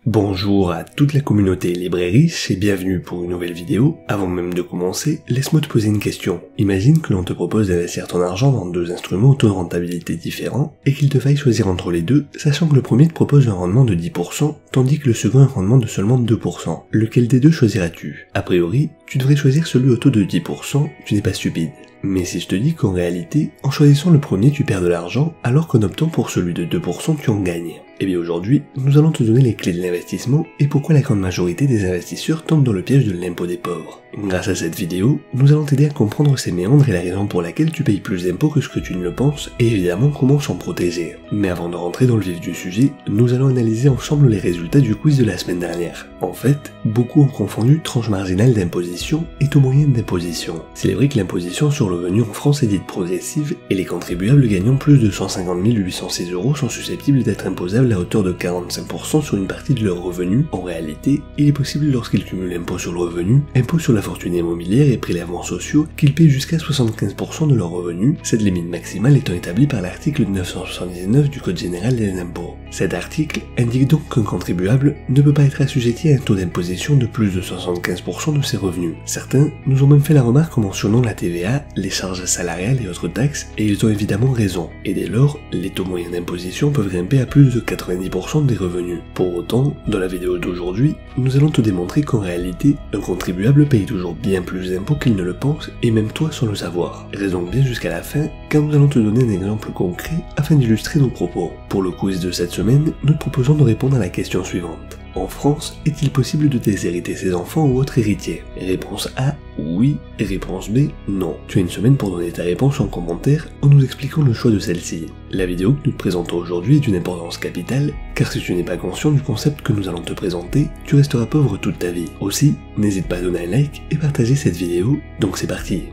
Bonjour à toute la communauté librairie et bienvenue pour une nouvelle vidéo. Avant même de commencer, laisse-moi te poser une question. Imagine que l'on te propose d'investir ton argent dans deux instruments au taux de rentabilité différents et qu'il te faille choisir entre les deux, sachant que le premier te propose un rendement de 10% tandis que le second un rendement de seulement 2%. Lequel des deux choisiras-tu? A priori, tu devrais choisir celui au taux de 10%, tu n'es pas stupide. Mais si je te dis qu'en réalité, en choisissant le premier tu perds de l'argent, alors qu'en optant pour celui de 2% tu en gagnes. Et bien aujourd'hui, nous allons te donner les clés de l'investissement et pourquoi la grande majorité des investisseurs tombent dans le piège de l'impôt des pauvres. Grâce à cette vidéo, nous allons t'aider à comprendre ces méandres et la raison pour laquelle tu payes plus d'impôts que ce que tu ne le penses et évidemment comment s'en protéger. Mais avant de rentrer dans le vif du sujet, nous allons analyser ensemble les résultats du quiz de la semaine dernière. En fait, beaucoup ont confondu tranche marginale d'imposition et taux moyen d'imposition. C'est vrai que l'imposition sur le revenu en France est dite progressive et les contribuables gagnant plus de 150 806 € sont susceptibles d'être imposables à hauteur de 45% sur une partie de leur revenu. En réalité, il est possible lorsqu'ils cumulent impôt sur le revenu, impôt sur la fortune immobilière et prélèvements sociaux qu'ils paient jusqu'à 75% de leur revenu, cette limite maximale étant établie par l'article 979 du Code général des impôts. Cet article indique donc qu'un contribuable ne peut pas être assujetti à un taux d'imposition de plus de 75% de ses revenus. Certains nous ont même fait la remarque en mentionnant la TVA, les charges salariales et autres taxes, et ils ont évidemment raison. Et dès lors, les taux moyens d'imposition peuvent grimper à plus de 90% des revenus. Pour autant, dans la vidéo d'aujourd'hui, nous allons te démontrer qu'en réalité, un contribuable paye toujours bien plus d'impôts qu'il ne le pense, et même toi sans le savoir. Reste donc bien jusqu'à la fin, car nous allons te donner un exemple concret afin d'illustrer nos propos. Pour le quiz de cette semaine, nous te proposons de répondre à la question suivante. En France, est-il possible de déshériter ses enfants ou autres héritiers? Réponse A, oui, et réponse B, non. Tu as une semaine pour donner ta réponse en commentaire en nous expliquant le choix de celle-ci. La vidéo que nous te présentons aujourd'hui est d'une importance capitale, car si tu n'es pas conscient du concept que nous allons te présenter, tu resteras pauvre toute ta vie. Aussi, n'hésite pas à donner un like et partager cette vidéo, donc c'est parti.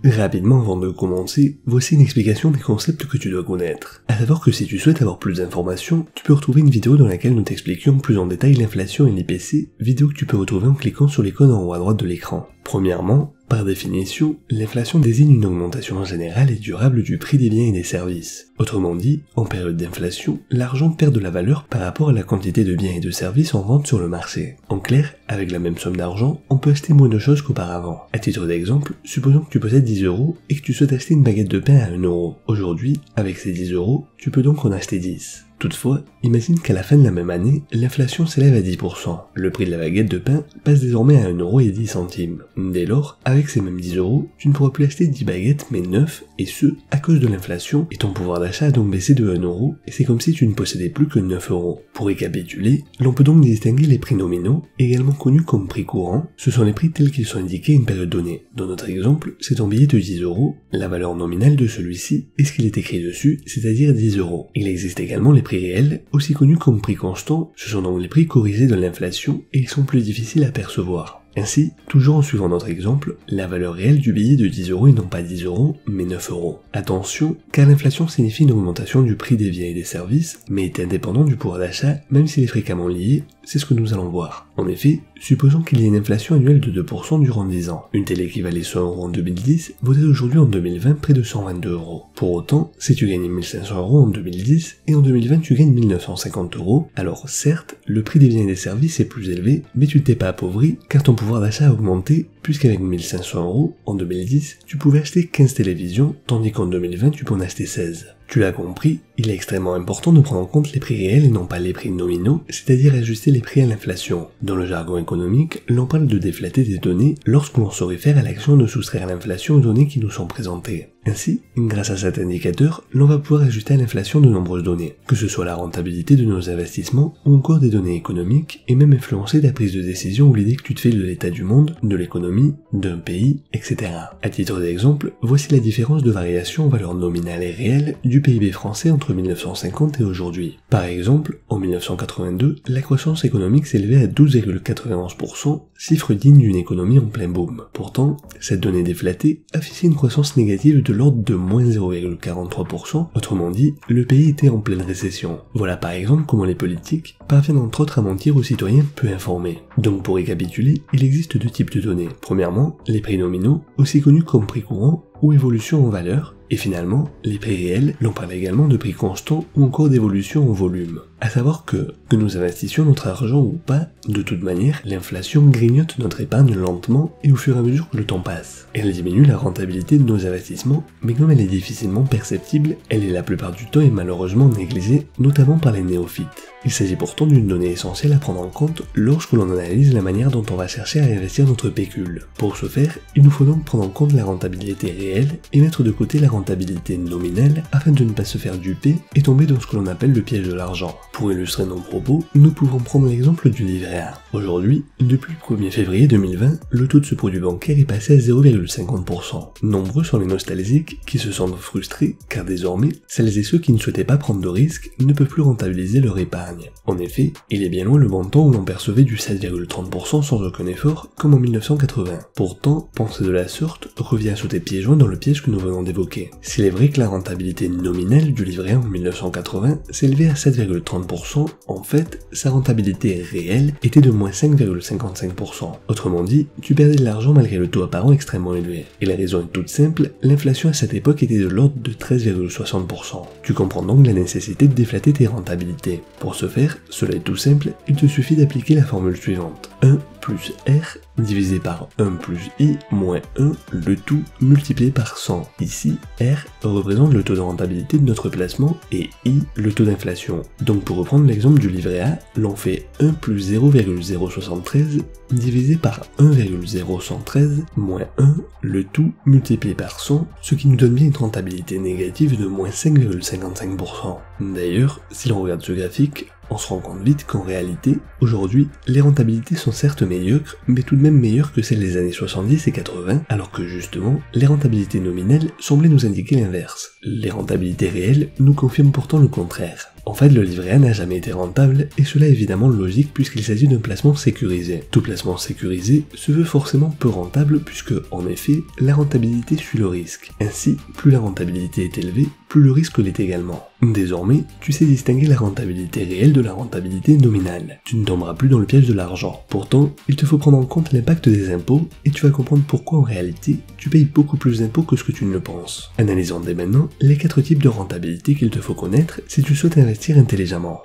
Rapidement avant de commencer, voici une explication des concepts que tu dois connaître. À savoir que si tu souhaites avoir plus d'informations, tu peux retrouver une vidéo dans laquelle nous t'expliquions plus en détail l'inflation et l'IPC, vidéo que tu peux retrouver en cliquant sur l'icône en haut à droite de l'écran. Premièrement, par définition, l'inflation désigne une augmentation générale et durable du prix des biens et des services. Autrement dit, en période d'inflation, l'argent perd de la valeur par rapport à la quantité de biens et de services en vente sur le marché. En clair, avec la même somme d'argent, on peut acheter moins de choses qu'auparavant. À titre d'exemple, supposons que tu possèdes 10 € et que tu souhaites acheter une baguette de pain à 1 €. Aujourd'hui, avec ces 10 €, tu peux donc en acheter 10. Toutefois, imagine qu'à la fin de la même année, l'inflation s'élève à 10%. Le prix de la baguette de pain passe désormais à 1,10 €. Dès lors, avec ces mêmes 10 €, tu ne pourras plus acheter 10 baguettes mais 9, et ce, à cause de l'inflation, et ton pouvoir d'achat a donc baissé de 1 €, et c'est comme si tu ne possédais plus que 9 €. Pour récapituler, l'on peut donc distinguer les prix nominaux, également connus comme prix courants. Ce sont les prix tels qu'ils sont indiqués à une période donnée. Dans notre exemple, c'est un billet de 10 €, la valeur nominale de celui-ci est ce qu'il est écrit dessus, c'est-à-dire 10 €. Il existe également les prix réels, aussi connus comme prix constants, ce sont donc les prix corrigés de l'inflation et ils sont plus difficiles à percevoir. Ainsi, toujours en suivant notre exemple, la valeur réelle du billet de 10 € est non pas 10 € mais 9 €. Attention, car l'inflation signifie une augmentation du prix des biens et des services, mais est indépendant du pouvoir d'achat, même s'il est fréquemment lié, c'est ce que nous allons voir. En effet, supposons qu'il y ait une inflation annuelle de 2% durant 10 ans. Une telle équivalait 100 € en 2010, vaudrait aujourd'hui en 2020 près de 122 €. Pour autant, si tu gagnes 1500 € en 2010 et en 2020 tu gagnes 1950 €, alors certes, le prix des biens et des services est plus élevé, mais tu ne t'es pas appauvri car ton pouvoir d'achat a augmenté, puisqu'avec 1500 € en 2010, tu pouvais acheter 15 télévisions, tandis qu'en 2020 tu peux en acheter 16. Tu l'as compris, il est extrêmement important de prendre en compte les prix réels et non pas les prix nominaux, c'est-à-dire ajuster les prix à l'inflation. Dans le jargon économique, l'on parle de déflater des données lorsque l'on se réfère à l'action de soustraire l'inflation aux données qui nous sont présentées. Ainsi, grâce à cet indicateur, l'on va pouvoir ajuster à l'inflation de nombreuses données, que ce soit la rentabilité de nos investissements ou encore des données économiques, et même influencer ta prise de décision ou l'idée que tu te fais de l'état du monde, de l'économie, d'un pays, etc. À titre d'exemple, voici la différence de variation en valeur nominale et réelle du du PIB français entre 1950 et aujourd'hui. Par exemple, en 1982, la croissance économique s'élevait à 12,91%, chiffre digne d'une économie en plein boom. Pourtant, cette donnée déflatée affichait une croissance négative de l'ordre de moins 0,43%, autrement dit, le pays était en pleine récession. Voilà par exemple comment les politiques parviennent entre autres à mentir aux citoyens peu informés. Donc pour récapituler, il existe deux types de données. Premièrement, les prix nominaux, aussi connus comme prix courant ou évolution en valeur, et finalement, les prix réels, l'on parle également de prix constants ou encore d'évolution en volume. À savoir que nous investissions notre argent ou pas, de toute manière, l'inflation grignote notre épargne lentement et au fur et à mesure que le temps passe. Elle diminue la rentabilité de nos investissements, mais comme elle est difficilement perceptible, elle est la plupart du temps et malheureusement négligée, notamment par les néophytes. Il s'agit pourtant d'une donnée essentielle à prendre en compte lorsque l'on analyse la manière dont on va chercher à investir notre pécule. Pour ce faire, il nous faut donc prendre en compte la rentabilité réelle et mettre de côté la rentabilité nominale afin de ne pas se faire duper et tomber dans ce que l'on appelle le piège de l'argent. Pour illustrer nos propos, nous pouvons prendre l'exemple du livret A. Aujourd'hui, depuis le 1er février 2020, le taux de ce produit bancaire est passé à 0,50%. Nombreux sont les nostalgiques qui se sentent frustrés car désormais, celles et ceux qui ne souhaitaient pas prendre de risques ne peuvent plus rentabiliser leur épargne. En effet, il est bien loin le bon temps où l'on percevait du 7,30% sans aucun effort, comme en 1980. Pourtant, penser de la sorte revient à sauter pieds joints dans le piège que nous venons d'évoquer. S'il est vrai que la rentabilité nominale du livret A en 1980 s'élevait à 7,30%, en fait, sa rentabilité réelle était de moins 5,55%. Autrement dit, tu perdais de l'argent malgré le taux apparent extrêmement élevé. Et la raison est toute simple, l'inflation à cette époque était de l'ordre de 13,60%. Tu comprends donc la nécessité de déflater tes rentabilités. Pour ce faire, cela est tout simple, il te suffit d'appliquer la formule suivante. 1 plus R divisé par 1 plus I moins 1, le tout multiplié par 100. Ici, R représente le taux de rentabilité de notre placement et I le taux d'inflation. Donc pour reprendre l'exemple du livret A, l'on fait 1 plus 0,073 divisé par 1,0113 moins 1, le tout multiplié par 100, ce qui nous donne bien une rentabilité négative de moins 5,55%. D'ailleurs, si l'on regarde ce graphique, on se rend compte vite qu'en réalité, aujourd'hui, les rentabilités sont certes médiocres, mais tout de même meilleures que celles des années 70 et 80, alors que justement, les rentabilités nominales semblaient nous indiquer l'inverse. Les rentabilités réelles nous confirment pourtant le contraire. En fait, le livret A n'a jamais été rentable, et cela est évidemment logique puisqu'il s'agit d'un placement sécurisé. Tout placement sécurisé se veut forcément peu rentable puisque, en effet, la rentabilité suit le risque. Ainsi, plus la rentabilité est élevée, plus le risque l'est également. Désormais, tu sais distinguer la rentabilité réelle de la rentabilité nominale. Tu ne tomberas plus dans le piège de l'argent. Pourtant, il te faut prendre en compte l'impact des impôts, et tu vas comprendre pourquoi en réalité, tu payes beaucoup plus d'impôts que ce que tu ne le penses. Analysons dès maintenant les 4 types de rentabilité qu'il te faut connaître si tu souhaites investir intelligemment.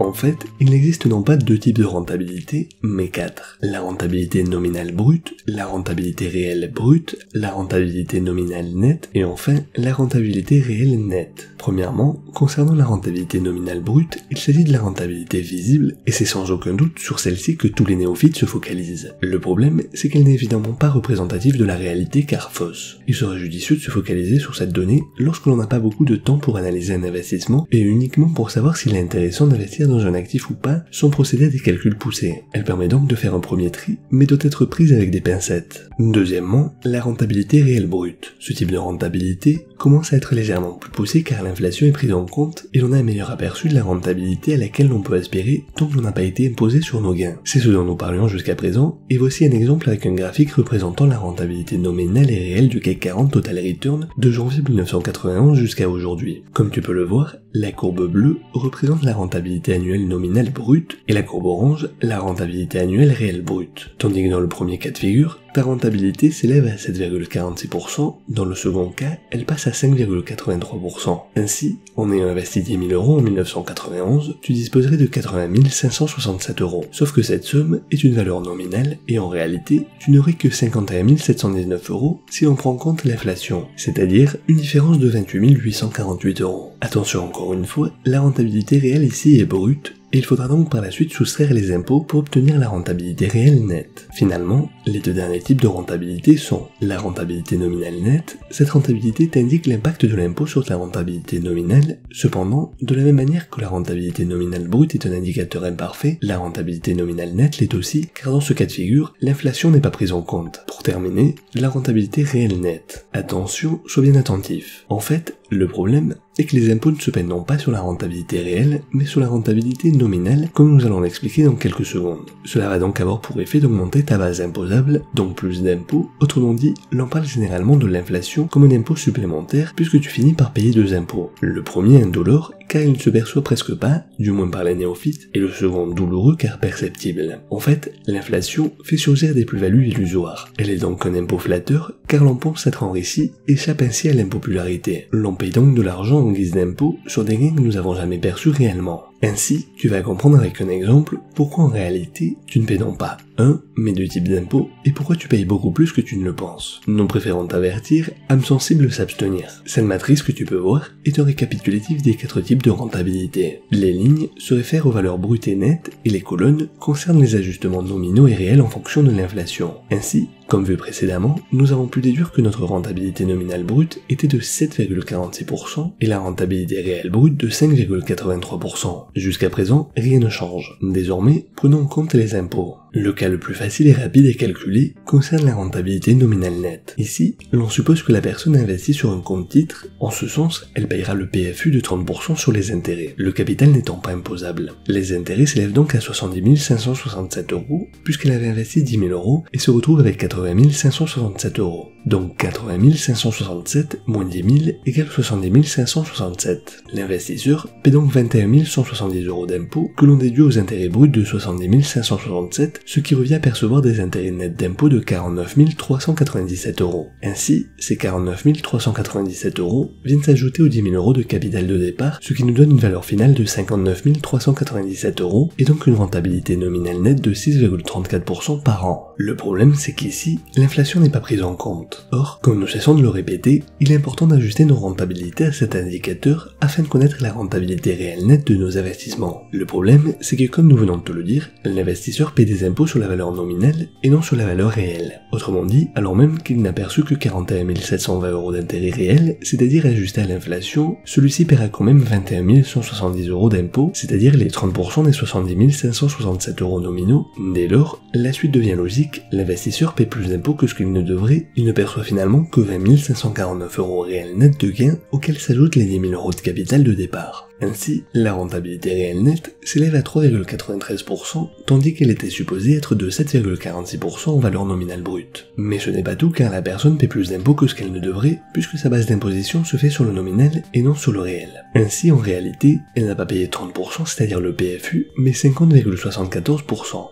En fait, il n'existe non pas 2 types de rentabilité, mais 4. La rentabilité nominale brute, la rentabilité réelle brute, la rentabilité nominale nette, et enfin, la rentabilité réelle nette. Premièrement, concernant la rentabilité nominale brute, il s'agit de la rentabilité visible, et c'est sans aucun doute sur celle-ci que tous les néophytes se focalisent. Le problème, c'est qu'elle n'est évidemment pas représentative de la réalité car fausse. Il serait judicieux de se focaliser sur cette donnée lorsque l'on n'a pas beaucoup de temps pour analyser un investissement, et uniquement pour savoir s'il est intéressant d'investir dans un actif ou pas, sans procéder à des calculs poussés. Elle permet donc de faire un premier tri, mais doit être prise avec des pincettes. Deuxièmement, la rentabilité réelle brute. Ce type de rentabilité commence à être légèrement plus poussé car l'inflation est prise en compte et l'on a un meilleur aperçu de la rentabilité à laquelle l'on peut aspirer tant que l'on n'a pas été imposé sur nos gains. C'est ce dont nous parlions jusqu'à présent, et voici un exemple avec un graphique représentant la rentabilité nominale et réelle du CAC 40 Total Return de janvier 1991 jusqu'à aujourd'hui. Comme tu peux le voir, la courbe bleue représente la rentabilité annuelle nominale brute et la courbe orange, la rentabilité annuelle réelle brute. Tandis que dans le premier cas de figure, ta rentabilité s'élève à 7,46%, dans le second cas, elle passe à 5,83%. Ainsi, en ayant investi 10 000 € en 1991, tu disposerais de 80 567 €. Sauf que cette somme est une valeur nominale, et en réalité, tu n'aurais que 51 719 € si on prend en compte l'inflation, c'est-à-dire une différence de 28 848 €. Attention encore une fois, la rentabilité réelle ici est brute, et il faudra donc par la suite soustraire les impôts pour obtenir la rentabilité réelle nette. Finalement, les deux derniers types de rentabilité sont la rentabilité nominale nette. Cette rentabilité t'indique l'impact de l'impôt sur ta rentabilité nominale. Cependant, de la même manière que la rentabilité nominale brute est un indicateur imparfait, la rentabilité nominale nette l'est aussi, car dans ce cas de figure, l'inflation n'est pas prise en compte. Pour terminer, la rentabilité réelle nette. Attention, sois bien attentif. En fait, le problème est que les impôts ne se paient non pas sur la rentabilité réelle, mais sur la rentabilité nominale, comme nous allons l'expliquer dans quelques secondes. Cela va donc avoir pour effet d'augmenter ta base imposable, donc plus d'impôts. Autrement dit, l'on parle généralement de l'inflation comme un impôt supplémentaire, puisque tu finis par payer deux impôts. Le premier indolore, car il ne se perçoit presque pas, du moins par les néophytes, et le second douloureux car perceptible. En fait, l'inflation fait surgir des plus-values illusoires. Elle est donc un impôt flatteur, car l'on pense être enrichi et échappe ainsi à l'impopularité. L'on paye donc de l'argent en guise d'impôt sur des gains que nous avons jamais perçus réellement. Ainsi, tu vas comprendre avec un exemple pourquoi en réalité tu ne paies non pas un, mais deux types d'impôts, et pourquoi tu payes beaucoup plus que tu ne le penses. Nous préférons t'avertir, âme sensible s'abstenir. Cette matrice que tu peux voir est un récapitulatif des 4 types de rentabilité. Les lignes se réfèrent aux valeurs brutes et nettes, et les colonnes concernent les ajustements nominaux et réels en fonction de l'inflation. Ainsi, comme vu précédemment, nous avons pu déduire que notre rentabilité nominale brute était de 7,46% et la rentabilité réelle brute de 5,83%. Jusqu'à présent, rien ne change. Désormais, prenons en compte les impôts. Le cas le plus facile et rapide à calculer concerne la rentabilité nominale nette. Ici, l'on suppose que la personne investit sur un compte titre. En ce sens, elle payera le PFU de 30% sur les intérêts, le capital n'étant pas imposable. Les intérêts s'élèvent donc à 70 567 €, puisqu'elle avait investi 10 000 € et se retrouve avec 80 567 €. Donc 80 567 moins 10 000 égale 70 567. L'investisseur paie donc 21 170 € d'impôts que l'on déduit aux intérêts bruts de 70 567, ce qui revient à percevoir des intérêts nets d'impôts de 49 397 €. Ainsi, ces 49 397 € viennent s'ajouter aux 10 000 € de capital de départ, ce qui nous donne une valeur finale de 59 397 € et donc une rentabilité nominale nette de 6,34% par an. Le problème, c'est qu'ici, l'inflation n'est pas prise en compte. Or, comme nous cessons de le répéter, il est important d'ajuster nos rentabilités à cet indicateur afin de connaître la rentabilité réelle nette de nos investissements. Le problème, c'est que comme nous venons de te le dire, l'investisseur paie des impôts sur la valeur nominale et non sur la valeur réelle. Autrement dit, alors même qu'il n'a perçu que 41 720 € d'intérêt réel, c'est-à-dire ajusté à l'inflation, celui-ci paiera quand même 21 170 € d'impôts, c'est-à-dire les 30% des 70 567 € nominaux. Dès lors, la suite devient logique, l'investisseur paie plus d'impôts que ce qu'il ne devrait, il ne perçoit finalement que 20 549 € réels nets de gains auxquels s'ajoutent les 10 000 € de capital de départ. Ainsi, la rentabilité réelle nette s'élève à 3,93%, tandis qu'elle était supposée être de 7,46% en valeur nominale brute. Mais ce n'est pas tout car la personne paie plus d'impôts que ce qu'elle ne devrait, puisque sa base d'imposition se fait sur le nominal et non sur le réel. Ainsi, en réalité, elle n'a pas payé 30%, c'est-à-dire le PFU, mais 50,74%.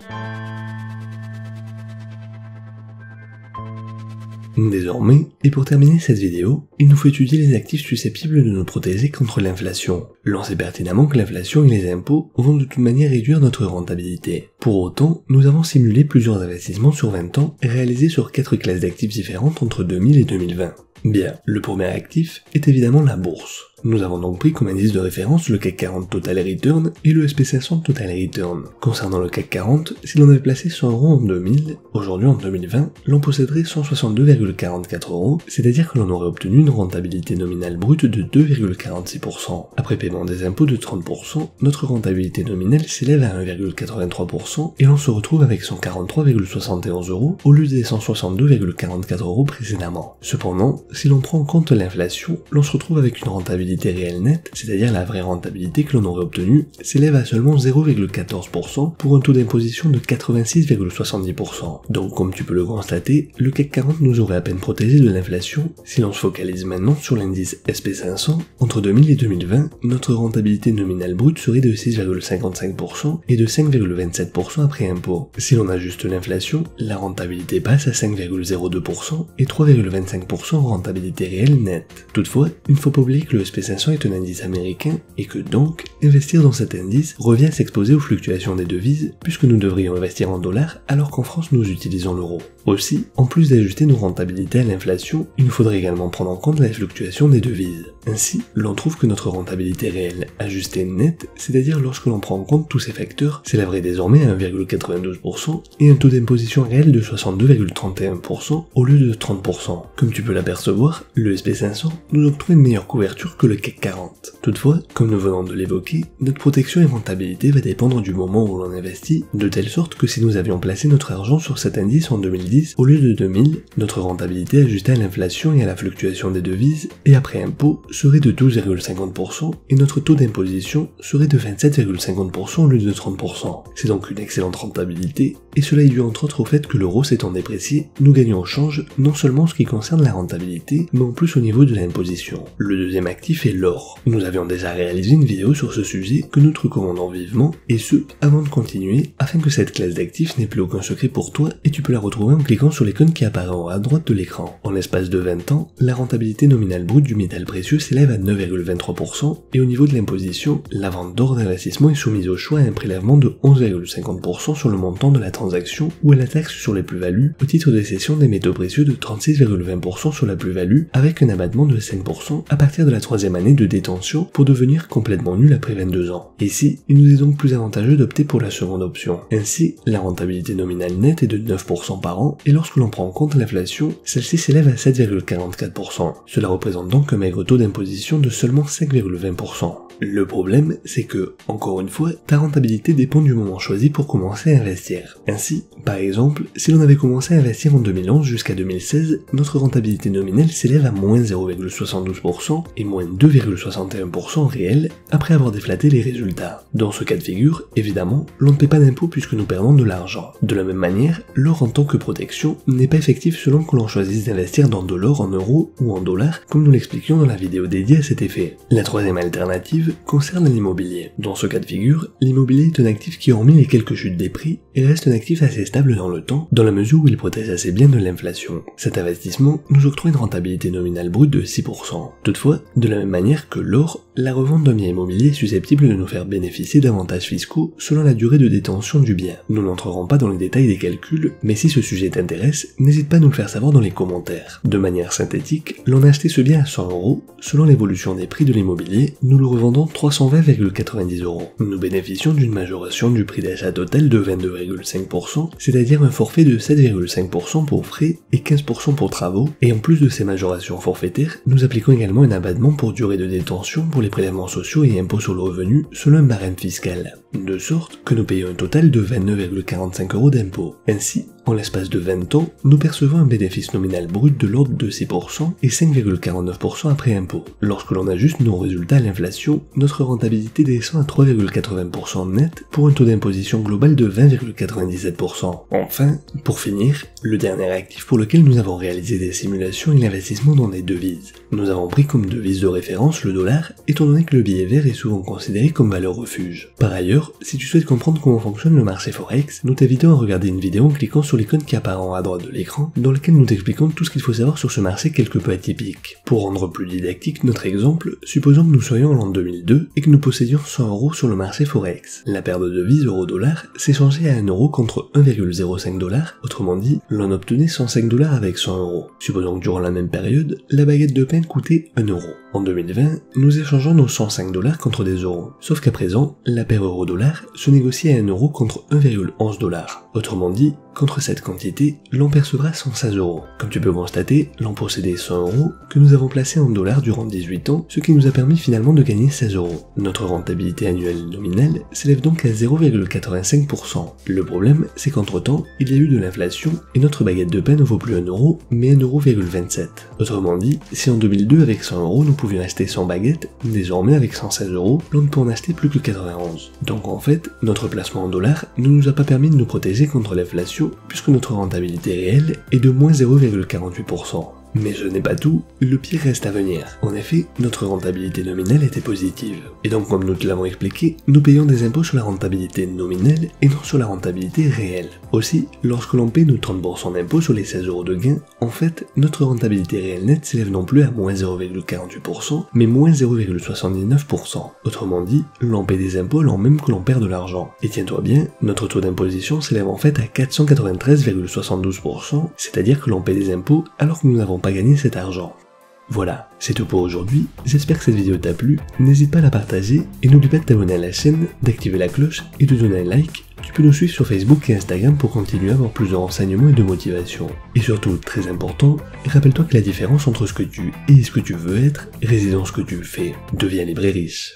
Désormais, et pour terminer cette vidéo, il nous faut étudier les actifs susceptibles de nous protéger contre l'inflation. L'on sait pertinemment que l'inflation et les impôts vont de toute manière réduire notre rentabilité. Pour autant, nous avons simulé plusieurs investissements sur 20 ans réalisés sur 4 classes d'actifs différentes entre 2000 et 2020. Bien, le premier actif est évidemment la bourse. Nous avons donc pris comme indice de référence le CAC 40 Total Return et le SP500 Total Return. Concernant le CAC 40, si l'on avait placé 100 € en 2000, aujourd'hui en 2020, l'on posséderait 162,44 €, c'est-à-dire que l'on aurait obtenu une rentabilité nominale brute de 2,46%. Après paiement des impôts de 30%, notre rentabilité nominale s'élève à 1,83% et l'on se retrouve avec 143,71 € au lieu des 162,44 € précédemment. Cependant, si l'on prend en compte l'inflation, l'on se retrouve avec une rentabilité réelle nette, c'est-à-dire la vraie rentabilité que l'on aurait obtenue, s'élève à seulement 0,14% pour un taux d'imposition de 86,70%. Donc comme tu peux le constater, le CAC 40 nous aurait à peine protégé de l'inflation. Si l'on se focalise maintenant sur l'indice SP500, entre 2000 et 2020, notre rentabilité nominale brute serait de 6,55% et de 5,27% après impôt. Si l'on ajuste l'inflation, la rentabilité passe à 5,02% et 3,25% en rentabilité réelle nette. Toutefois, il ne faut pas oublier que le SP500 SP500 est un indice américain et que donc, investir dans cet indice revient à s'exposer aux fluctuations des devises puisque nous devrions investir en dollars alors qu'en France nous utilisons l'euro. Aussi, en plus d'ajuster nos rentabilités à l'inflation, il nous faudrait également prendre en compte la fluctuation des devises. Ainsi, l'on trouve que notre rentabilité réelle ajustée nette, c'est-à-dire lorsque l'on prend en compte tous ces facteurs, s'élèverait désormais à 1,92% et un taux d'imposition réel de 62,31% au lieu de 30%. Comme tu peux l'apercevoir, le SP500 nous octroie une meilleure couverture que le CAC 40. Toutefois, comme nous venons de l'évoquer, notre protection et rentabilité va dépendre du moment où l'on investit, de telle sorte que si nous avions placé notre argent sur cet indice en 2010 au lieu de 2000, notre rentabilité ajustée à l'inflation et à la fluctuation des devises et après impôt serait de 12,50% et notre taux d'imposition serait de 27,50% au lieu de 30%. C'est donc une excellente rentabilité et cela est dû entre autres au fait que l'euro s'étant déprécié, nous gagnons au change non seulement en ce qui concerne la rentabilité, mais en plus au niveau de l'imposition. Le deuxième actif est l'or. Nous avions déjà réalisé une vidéo sur ce sujet que nous te recommandons vivement, et ce, avant de continuer, afin que cette classe d'actifs n'ait plus aucun secret pour toi et tu peux la retrouver en cliquant sur l'icône qui apparaît en haut à droite de l'écran. En l'espace de 20 ans, la rentabilité nominale brute du métal précieux s'élève à 9,23% et au niveau de l'imposition, la vente d'or d'investissement est soumise au choix à un prélèvement de 11,50% sur le montant de la transaction ou à la taxe sur les plus-values au titre de cession des métaux précieux de 36,20% sur la plus-value avec un abattement de 5% à partir de la troisième année de détention pour devenir complètement nul après 22 ans. Ici, il nous est donc plus avantageux d'opter pour la seconde option. Ainsi, la rentabilité nominale nette est de 9% par an et lorsque l'on prend en compte l'inflation, celle-ci s'élève à 7,44%. Cela représente donc un maigre taux d'imposition de seulement 5,20%. Le problème, c'est que, encore une fois, ta rentabilité dépend du moment choisi pour commencer à investir. Ainsi, par exemple, si l'on avait commencé à investir en 2011 jusqu'à 2016, notre rentabilité nominale s'élève à moins 0,72% et moins 2,61% réel après avoir déflaté les résultats. Dans ce cas de figure, évidemment, l'on ne paie pas d'impôt puisque nous perdons de l'argent. De la même manière, l'or en tant que protection n'est pas effectif selon que l'on choisisse d'investir dans de l'or en euros ou en dollars, comme nous l'expliquions dans la vidéo dédiée à cet effet. La troisième alternative concerne l'immobilier. Dans ce cas de figure, l'immobilier est un actif qui, hormis les quelques chutes des prix, reste un actif assez stable dans le temps, dans la mesure où il protège assez bien de l'inflation. Cet investissement nous octroie une rentabilité nominale brute de 6%. Toutefois, de la même manière que l'or, la revente d'un bien immobilier est susceptible de nous faire bénéficier d'avantages fiscaux selon la durée de détention du bien. Nous n'entrerons pas dans les détails des calculs, mais si ce sujet t'intéresse, n'hésite pas à nous le faire savoir dans les commentaires. De manière synthétique, l'on a acheté ce bien à 100 €, selon l'évolution des prix de l'immobilier, nous le revendons 320,90 €. Nous bénéficions d'une majoration du prix d'achat total de 22,5%, c'est-à-dire un forfait de 7,5% pour frais et 15% pour travaux, et en plus de ces majorations forfaitaires, nous appliquons également un abattement pour durée de détention pour les prélèvements sociaux et impôts sur le revenu selon un barème fiscal, de sorte que nous payons un total de 29,45 € d'impôts. Ainsi, en l'espace de 20 ans, nous percevons un bénéfice nominal brut de l'ordre de 6% et 5,49% après impôt. Lorsque l'on ajuste nos résultats à l'inflation, notre rentabilité descend à 3,80% net pour un taux d'imposition global de 20,97%. Enfin, pour finir, le dernier actif pour lequel nous avons réalisé des simulations est l'investissement dans des devises. Nous avons pris comme devise de référence le dollar, étant donné que le billet vert est souvent considéré comme valeur refuge. Par ailleurs, si tu souhaites comprendre comment fonctionne le marché Forex, nous t'invitons à regarder une vidéo en cliquant sur l'icône qui apparaît en haut à droite de l'écran, dans laquelle nous t'expliquons tout ce qu'il faut savoir sur ce marché quelque peu atypique. Pour rendre plus didactique notre exemple, supposons que nous soyons en l'an 2002 et que nous possédions 100 € sur le marché Forex. La paire de devises euro-dollar s'échangeait à 1 € contre 1,05 $, autrement dit, l'on obtenait 105 $ avec 100 €. Supposons que durant la même période, la baguette de pain coûtait 1 €. En 2020, nous échangeons nos 105 $ contre des euros. Sauf qu'à présent, la paire euro-dollar se négocie à 1 € contre 1,11 $. Autrement dit, contre cette quantité, l'on percevra 116 €. Comme tu peux constater, l'on possédait 100 € que nous avons placés en dollars durant 18 ans, ce qui nous a permis finalement de gagner 16 €. Notre rentabilité annuelle nominale s'élève donc à 0,85%. Le problème, c'est qu'entre-temps, il y a eu de l'inflation et notre baguette de pain ne vaut plus 1 € mais 1,27 €. Autrement dit, si en 2002 avec 100 € nous pouvions acheter 100 baguettes, désormais avec 116 €, l'on ne peut en acheter plus que 91. Donc en fait, notre placement en dollars ne nous a pas permis de nous protéger contre l'inflation puisque notre rentabilité réelle est de moins 0,48%. Mais ce n'est pas tout, le pire reste à venir. En effet, notre rentabilité nominale était positive. Et donc comme nous te l'avons expliqué, nous payons des impôts sur la rentabilité nominale et non sur la rentabilité réelle. Aussi, lorsque l'on paie nos 30% d'impôts sur les 16 € de gain, en fait, notre rentabilité réelle nette s'élève non plus à moins 0,48%, mais moins 0,79%. Autrement dit, l'on paie des impôts alors même que l'on perd de l'argent. Et tiens-toi bien, notre taux d'imposition s'élève en fait à 493,72%, c'est-à-dire que l'on paie des impôts alors que nous n'avons pas gagné cet argent. Voilà, c'est tout pour aujourd'hui, j'espère que cette vidéo t'a plu, n'hésite pas à la partager et n'oublie pas de t'abonner à la chaîne, d'activer la cloche et de donner un like. Tu peux nous suivre sur Facebook et Instagram pour continuer à avoir plus de renseignements et de motivation. Et surtout, très important, rappelle-toi que la différence entre ce que tu es et ce que tu veux être réside dans ce que tu fais. Deviens libre et riche.